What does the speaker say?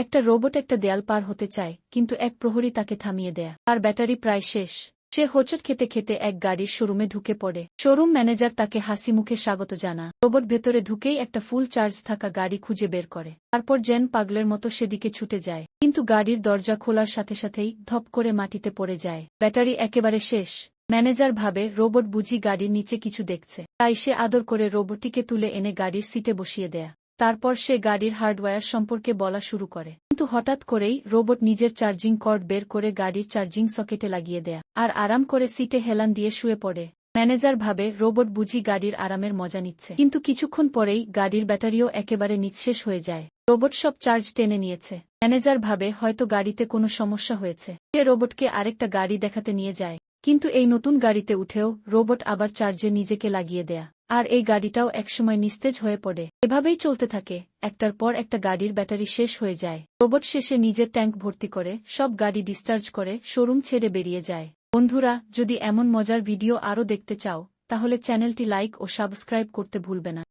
একটা রোবট একটা দেয়াল পার হতে চায়, কিন্তু এক প্রহরী তাকে থামিয়ে দেয়। আর ব্যাটারি প্রায় শেষ। সে হোঁচট খেতে খেতে এক গাড়ির শোরুমে ঢুকে পড়ে। শোরুম ম্যানেজার তাকে হাসি মুখে স্বাগত জানা। রোবট ভেতরে ঢুকেই একটা ফুল চার্জ থাকা গাড়ি খুঁজে বের করে। তারপর জেন পাগলের মতো সেদিকে ছুটে যায়। কিন্তু গাড়ির দরজা খোলার সাথে সাথেই ধপ করে মাটিতে পড়ে যায়। ব্যাটারি একেবারে শেষ। ম্যানেজার ভাবে রোবট বুঝি গাড়ির নিচে কিছু দেখছে, তাই সে আদর করে রোবটটিকে তুলে এনে গাড়ির সিটে বসিয়ে দেয়। তারপর সে গাড়ির হার্ডওয়্যার সম্পর্কে বলা শুরু করে। কিন্তু হঠাৎ করেই রোবট নিজের চার্জিং কর্ড বের করে গাড়ির চার্জিং সকেটে লাগিয়ে দেয়, আর আরাম করে সিটে হেলান দিয়ে শুয়ে পড়ে। ম্যানেজার ভাবে রোবট বুঝি গাড়ির আরামের মজা নিচ্ছে। কিন্তু কিছুক্ষণ পরেই গাড়ির ব্যাটারিও একেবারে নিঃশেষ হয়ে যায়। রোবট সব চার্জ টেনে নিয়েছে। ম্যানেজার ভাবে হয়তো গাড়িতে কোনো সমস্যা হয়েছে। সে রোবটকে আরেকটা গাড়ি দেখাতে নিয়ে যায়। কিন্তু এই নতুন গাড়িতে উঠেও রোবট আবার চার্জে নিজেকে লাগিয়ে দেয়া। আর এই গাড়িটাও একসময় নিস্তেজ হয়ে পড়ে। এভাবেই চলতে থাকে। একটার পর একটা গাড়ির ব্যাটারি শেষ হয়ে যায়। রোবট শেষে নিজের ট্যাঙ্ক ভর্তি করে সব গাড়ি ডিসচার্জ করে শোরুম ছেড়ে বেরিয়ে যায়। বন্ধুরা, যদি এমন মজার ভিডিও আরও দেখতে চাও, তাহলে চ্যানেলটি লাইক ও সাবস্ক্রাইব করতে ভুলবে না।